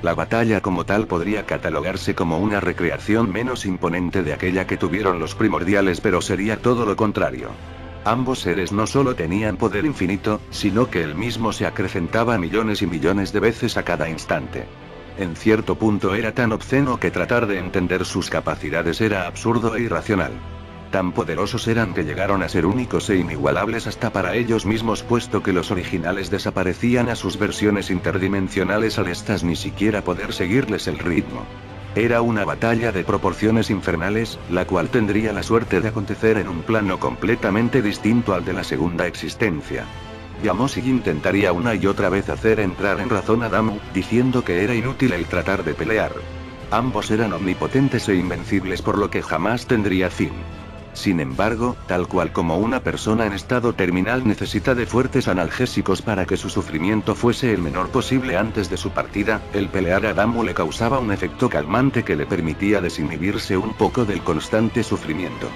La batalla como tal podría catalogarse como una recreación menos imponente de aquella que tuvieron los primordiales, pero sería todo lo contrario. Ambos seres no solo tenían poder infinito, sino que el mismo se acrecentaba millones y millones de veces a cada instante. En cierto punto era tan obsceno que tratar de entender sus capacidades era absurdo e irracional. Tan poderosos eran que llegaron a ser únicos e inigualables hasta para ellos mismos, puesto que los originales desaparecían a sus versiones interdimensionales al estas ni siquiera poder seguirles el ritmo. Era una batalla de proporciones infernales, la cual tendría la suerte de acontecer en un plano completamente distinto al de la segunda existencia. Yamoshi intentaría una y otra vez hacer entrar en razón a Damu, diciendo que era inútil el tratar de pelear. Ambos eran omnipotentes e invencibles, por lo que jamás tendría fin. Sin embargo, tal cual como una persona en estado terminal necesita de fuertes analgésicos para que su sufrimiento fuese el menor posible antes de su partida, el pelear a Damu le causaba un efecto calmante que le permitía desinhibirse un poco del constante sufrimiento.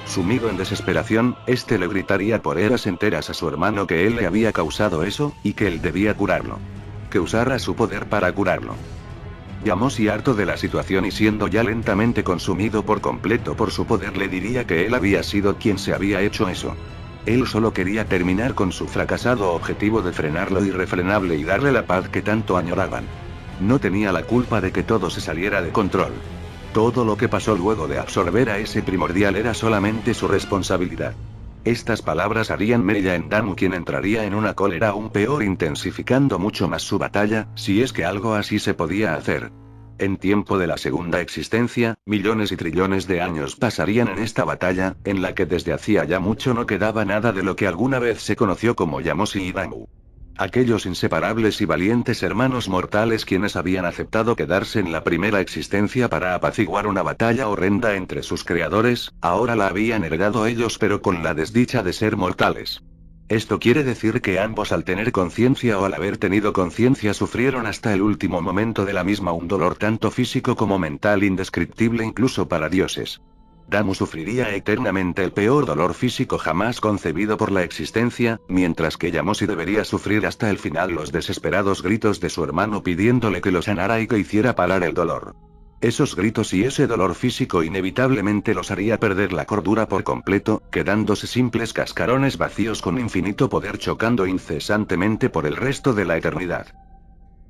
Sumido en desesperación, este le gritaría por horas enteras a su hermano que él le había causado eso, y que él debía curarlo. Que usara su poder para curarlo. Yamosi, harto de la situación y siendo ya lentamente consumido por completo por su poder, le diría que él había sido quien se había hecho eso. Él solo quería terminar con su fracasado objetivo de frenar lo irrefrenable y darle la paz que tanto añoraban. No tenía la culpa de que todo se saliera de control. Todo lo que pasó luego de absorber a ese primordial era solamente su responsabilidad. Estas palabras harían mella en Damu, quien entraría en una cólera aún peor, intensificando mucho más su batalla, si es que algo así se podía hacer. En tiempo de la segunda existencia, millones y trillones de años pasarían en esta batalla, en la que desde hacía ya mucho no quedaba nada de lo que alguna vez se conoció como Yamosi y Damu. Aquellos inseparables y valientes hermanos mortales quienes habían aceptado quedarse en la primera existencia para apaciguar una batalla horrenda entre sus creadores, ahora la habían heredado ellos, pero con la desdicha de ser mortales. Esto quiere decir que ambos, al tener conciencia o al haber tenido conciencia, sufrieron hasta el último momento de la misma un dolor tanto físico como mental indescriptible incluso para dioses. Damu sufriría eternamente el peor dolor físico jamás concebido por la existencia, mientras que Yamosi debería sufrir hasta el final los desesperados gritos de su hermano pidiéndole que lo sanara y que hiciera parar el dolor. Esos gritos y ese dolor físico inevitablemente los haría perder la cordura por completo, quedándose simples cascarones vacíos con infinito poder chocando incesantemente por el resto de la eternidad.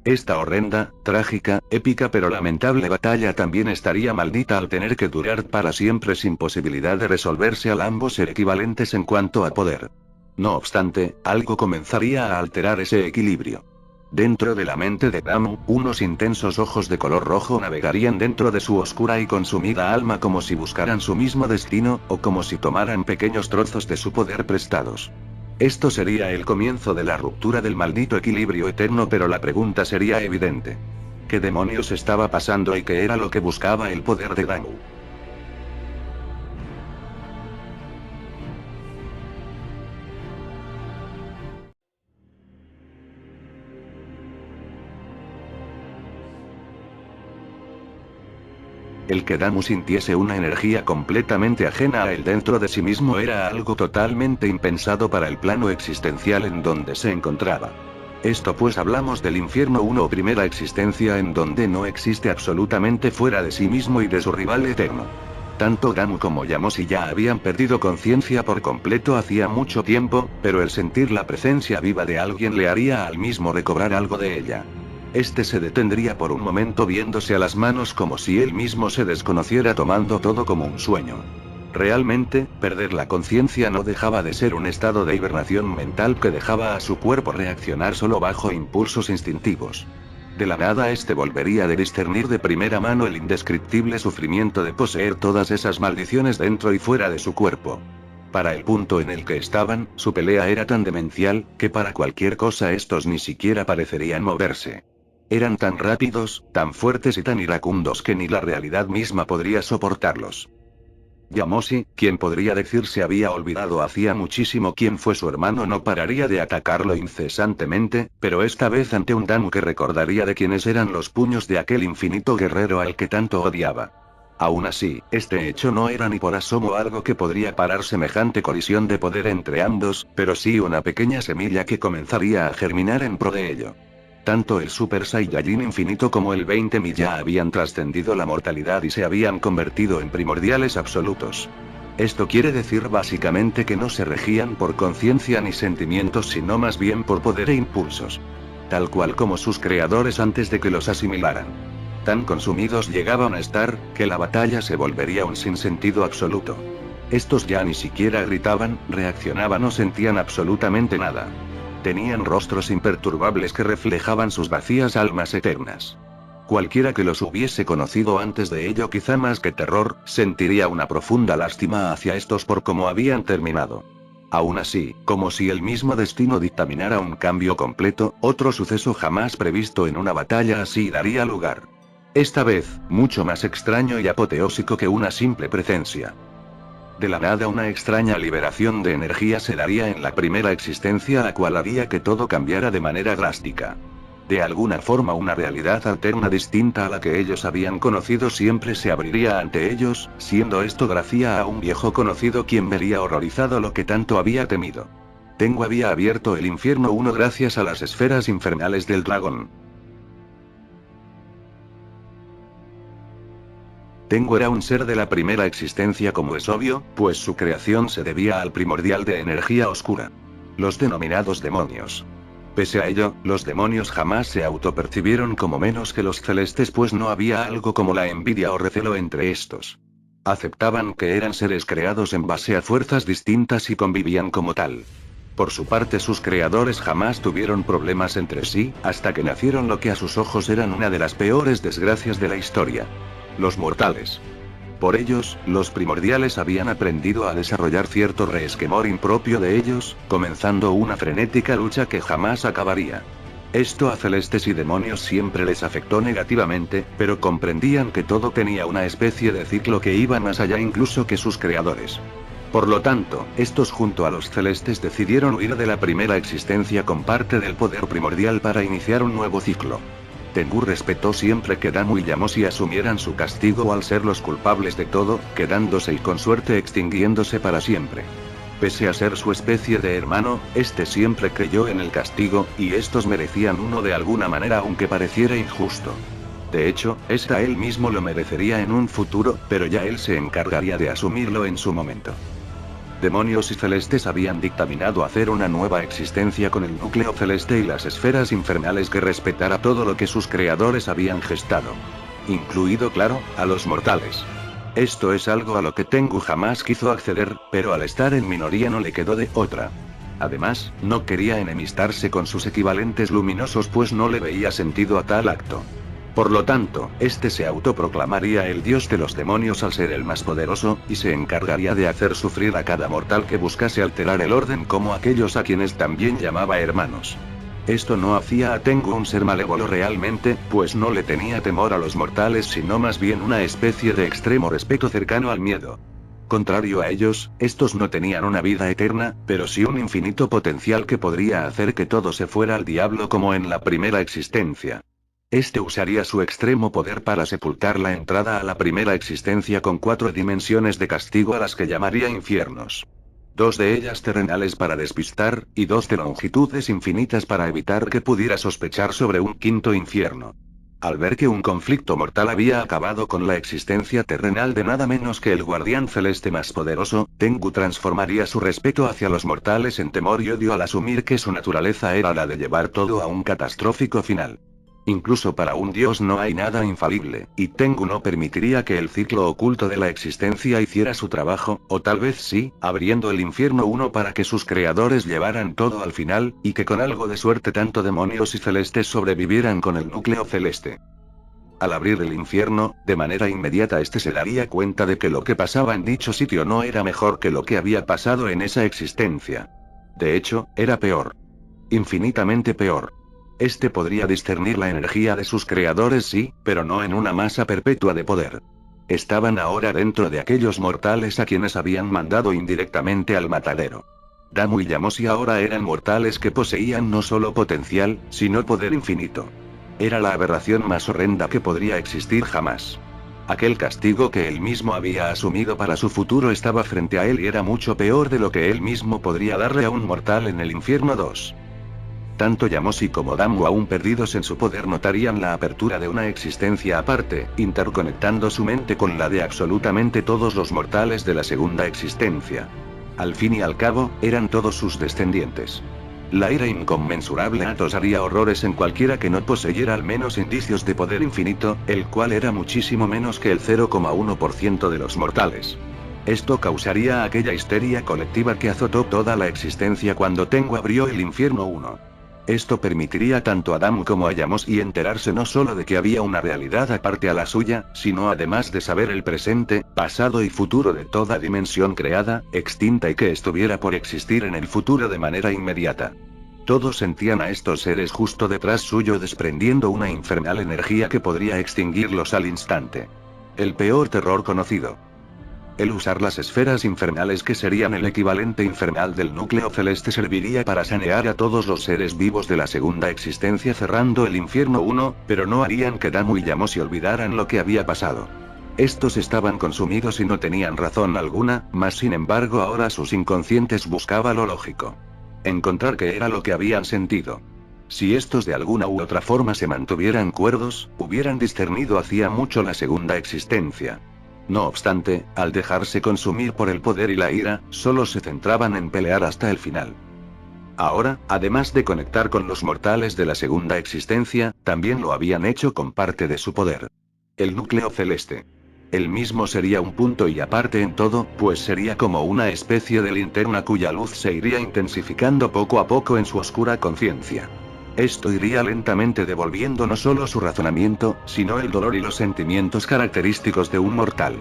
Esta horrenda, trágica, épica pero lamentable batalla también estaría maldita al tener que durar para siempre sin posibilidad de resolverse, al ambos ser equivalentes en cuanto a poder. No obstante, algo comenzaría a alterar ese equilibrio. Dentro de la mente de Damu, unos intensos ojos de color rojo navegarían dentro de su oscura y consumida alma como si buscaran su mismo destino, o como si tomaran pequeños trozos de su poder prestados. Esto sería el comienzo de la ruptura del maldito equilibrio eterno, pero la pregunta sería evidente. ¿Qué demonios estaba pasando y qué era lo que buscaba el poder de Damu? El que Damu sintiese una energía completamente ajena a él dentro de sí mismo era algo totalmente impensado para el plano existencial en donde se encontraba. Esto pues hablamos del infierno 1 o primera existencia, en donde no existe absolutamente fuera de sí mismo y de su rival eterno. Tanto Damu como Yamosi ya habían perdido conciencia por completo hacía mucho tiempo, pero el sentir la presencia viva de alguien le haría al mismo recobrar algo de ella. Este se detendría por un momento viéndose a las manos como si él mismo se desconociera, tomando todo como un sueño. Realmente, perder la conciencia no dejaba de ser un estado de hibernación mental que dejaba a su cuerpo reaccionar solo bajo impulsos instintivos. De la nada este volvería a discernir de primera mano el indescriptible sufrimiento de poseer todas esas maldiciones dentro y fuera de su cuerpo. Para el punto en el que estaban, su pelea era tan demencial, que para cualquier cosa estos ni siquiera parecerían moverse. Eran tan rápidos, tan fuertes y tan iracundos que ni la realidad misma podría soportarlos. Yamosi, quien podría decirse había olvidado hacía muchísimo quién fue su hermano, no pararía de atacarlo incesantemente, pero esta vez ante un Damu que recordaría de quiénes eran los puños de aquel infinito guerrero al que tanto odiaba. Aún así, este hecho no era ni por asomo algo que podría parar semejante colisión de poder entre ambos, pero sí una pequeña semilla que comenzaría a germinar en pro de ello. Tanto el Super Saiyajin infinito como el 20.000 ya habían trascendido la mortalidad y se habían convertido en primordiales absolutos. Esto quiere decir básicamente que no se regían por conciencia ni sentimientos, sino más bien por poder e impulsos. Tal cual como sus creadores antes de que los asimilaran. Tan consumidos llegaban a estar, que la batalla se volvería un sinsentido absoluto. Estos ya ni siquiera gritaban, reaccionaban o sentían absolutamente nada. Tenían rostros imperturbables que reflejaban sus vacías almas eternas. Cualquiera que los hubiese conocido antes de ello, quizá más que terror, sentiría una profunda lástima hacia estos por cómo habían terminado. Aún así, como si el mismo destino dictaminara un cambio completo, otro suceso jamás previsto en una batalla así daría lugar. Esta vez, mucho más extraño y apoteósico que una simple presencia. De la nada una extraña liberación de energía se daría en la primera existencia, la cual haría que todo cambiara de manera drástica. De alguna forma una realidad alterna distinta a la que ellos habían conocido siempre se abriría ante ellos, siendo esto gracias a un viejo conocido quien vería horrorizado lo que tanto había temido. Tengu había abierto el infierno 1 gracias a las esferas infernales del dragón. Tengu era un ser de la primera existencia, como es obvio, pues su creación se debía al primordial de energía oscura. Los denominados demonios. Pese a ello, los demonios jamás se autopercibieron como menos que los celestes, pues no había algo como la envidia o recelo entre estos. Aceptaban que eran seres creados en base a fuerzas distintas y convivían como tal. Por su parte, sus creadores jamás tuvieron problemas entre sí, hasta que nacieron lo que a sus ojos eran una de las peores desgracias de la historia. Los mortales. Por ellos, los primordiales habían aprendido a desarrollar cierto reesquemor impropio de ellos, comenzando una frenética lucha que jamás acabaría. Esto a celestes y demonios siempre les afectó negativamente, pero comprendían que todo tenía una especie de ciclo que iba más allá incluso que sus creadores. Por lo tanto, estos junto a los celestes decidieron huir de la primera existencia con parte del poder primordial para iniciar un nuevo ciclo. Tengu respetó siempre que Damu y Yamosi asumieran su castigo al ser los culpables de todo, quedándose y con suerte extinguiéndose para siempre. Pese a ser su especie de hermano, este siempre creyó en el castigo, y estos merecían uno de alguna manera aunque pareciera injusto. De hecho, él mismo lo merecería en un futuro, pero ya él se encargaría de asumirlo en su momento. Demonios y celestes habían dictaminado hacer una nueva existencia con el núcleo celeste y las esferas infernales que respetara todo lo que sus creadores habían gestado. Incluido, claro, a los mortales. Esto es algo a lo que Tengu jamás quiso acceder, pero al estar en minoría no le quedó de otra. Además, no quería enemistarse con sus equivalentes luminosos, pues no le veía sentido a tal acto. Por lo tanto, este se autoproclamaría el dios de los demonios al ser el más poderoso, y se encargaría de hacer sufrir a cada mortal que buscase alterar el orden, como aquellos a quienes también llamaba hermanos. Esto no hacía a Tengu un ser malévolo realmente, pues no le tenía temor a los mortales, sino más bien una especie de extremo respeto cercano al miedo. Contrario a ellos, estos no tenían una vida eterna, pero sí un infinito potencial que podría hacer que todo se fuera al diablo como en la primera existencia. Este usaría su extremo poder para sepultar la entrada a la primera existencia con 4 dimensiones de castigo a las que llamaría infiernos. 2 de ellas terrenales para despistar, y 2 de longitudes infinitas para evitar que pudiera sospechar sobre un quinto infierno. Al ver que un conflicto mortal había acabado con la existencia terrenal de nada menos que el guardián celeste más poderoso, Tengu transformaría su respeto hacia los mortales en temor y odio al asumir que su naturaleza era la de llevar todo a un catastrófico final. Incluso para un dios no hay nada infalible, y Tengu no permitiría que el ciclo oculto de la existencia hiciera su trabajo, o tal vez sí, abriendo el infierno 1 para que sus creadores llevaran todo al final, y que con algo de suerte tanto demonios y celestes sobrevivieran con el núcleo celeste. Al abrir el infierno, de manera inmediata este se daría cuenta de que lo que pasaba en dicho sitio no era mejor que lo que había pasado en esa existencia. De hecho, era peor. Infinitamente peor. Este podría discernir la energía de sus creadores, sí, pero no en una masa perpetua de poder. Estaban ahora dentro de aquellos mortales a quienes habían mandado indirectamente al matadero. Damu y Yamosi ahora eran mortales que poseían no solo potencial, sino poder infinito. Era la aberración más horrenda que podría existir jamás. Aquel castigo que él mismo había asumido para su futuro estaba frente a él y era mucho peor de lo que él mismo podría darle a un mortal en el infierno 2. Tanto Yamosi como Damu, aún perdidos en su poder, notarían la apertura de una existencia aparte, interconectando su mente con la de absolutamente todos los mortales de la segunda existencia. Al fin y al cabo, eran todos sus descendientes. La ira inconmensurable Atos haría horrores en cualquiera que no poseyera al menos indicios de poder infinito, el cual era muchísimo menos que el 0,1% de los mortales. Esto causaría aquella histeria colectiva que azotó toda la existencia cuando Tengu abrió el infierno 1. Esto permitiría tanto a Damu como a Yamosi enterarse no solo de que había una realidad aparte a la suya, sino además de saber el presente, pasado y futuro de toda dimensión creada, extinta y que estuviera por existir en el futuro de manera inmediata. Todos sentían a estos seres justo detrás suyo desprendiendo una infernal energía que podría extinguirlos al instante. El peor terror conocido. El usar las esferas infernales, que serían el equivalente infernal del núcleo celeste, serviría para sanear a todos los seres vivos de la segunda existencia cerrando el infierno 1, pero no harían que Damu y Yamoshi olvidaran lo que había pasado. Estos estaban consumidos y no tenían razón alguna, mas sin embargo ahora sus inconscientes buscaban lo lógico. Encontrar qué era lo que habían sentido. Si estos de alguna u otra forma se mantuvieran cuerdos, hubieran discernido hacía mucho la segunda existencia. No obstante, al dejarse consumir por el poder y la ira, solo se centraban en pelear hasta el final. Ahora, además de conectar con los mortales de la segunda existencia, también lo habían hecho con parte de su poder. El núcleo celeste. El mismo sería un punto y aparte en todo, pues sería como una especie de linterna cuya luz se iría intensificando poco a poco en su oscura conciencia. Esto iría lentamente devolviendo no solo su razonamiento, sino el dolor y los sentimientos característicos de un mortal.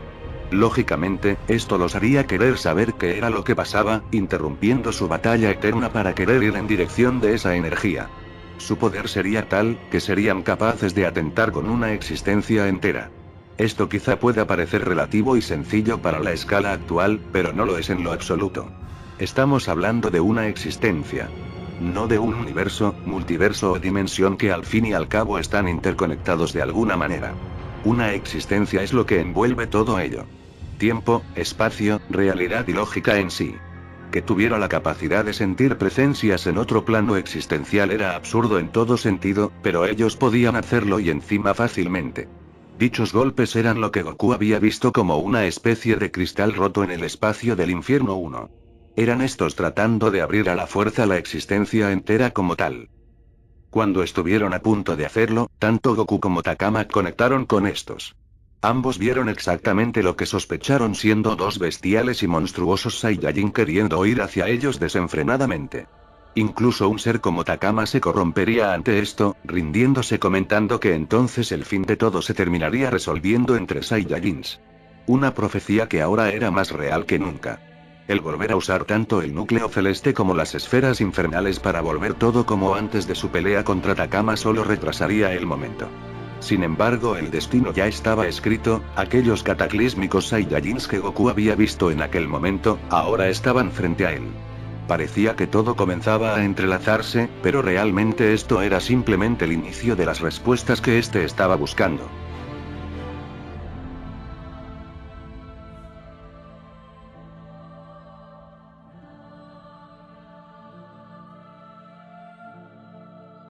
Lógicamente, esto los haría querer saber qué era lo que pasaba, interrumpiendo su batalla eterna para querer ir en dirección de esa energía. Su poder sería tal, que serían capaces de atentar con una existencia entera. Esto quizá pueda parecer relativo y sencillo para la escala actual, pero no lo es en lo absoluto. Estamos hablando de una existencia. No de un universo, multiverso o dimensión que al fin y al cabo están interconectados de alguna manera. Una existencia es lo que envuelve todo ello. Tiempo, espacio, realidad y lógica en sí. Que tuviera la capacidad de sentir presencias en otro plano existencial era absurdo en todo sentido, pero ellos podían hacerlo y encima fácilmente. Dichos golpes eran lo que Goku había visto como una especie de cristal roto en el espacio del infierno 1. Eran estos tratando de abrir a la fuerza la existencia entera como tal. Cuando estuvieron a punto de hacerlo, tanto Goku como Takama conectaron con estos. Ambos vieron exactamente lo que sospecharon, siendo dos bestiales y monstruosos Saiyajin queriendo ir hacia ellos desenfrenadamente. Incluso un ser como Takama se corrompería ante esto, rindiéndose comentando que entonces el fin de todo se terminaría resolviendo entre Saiyajins. Una profecía que ahora era más real que nunca. El volver a usar tanto el núcleo celeste como las esferas infernales para volver todo como antes de su pelea contra Takama solo retrasaría el momento. Sin embargo, el destino ya estaba escrito, aquellos cataclísmicos Saiyajins que Goku había visto en aquel momento, ahora estaban frente a él. Parecía que todo comenzaba a entrelazarse, pero realmente esto era simplemente el inicio de las respuestas que éste estaba buscando.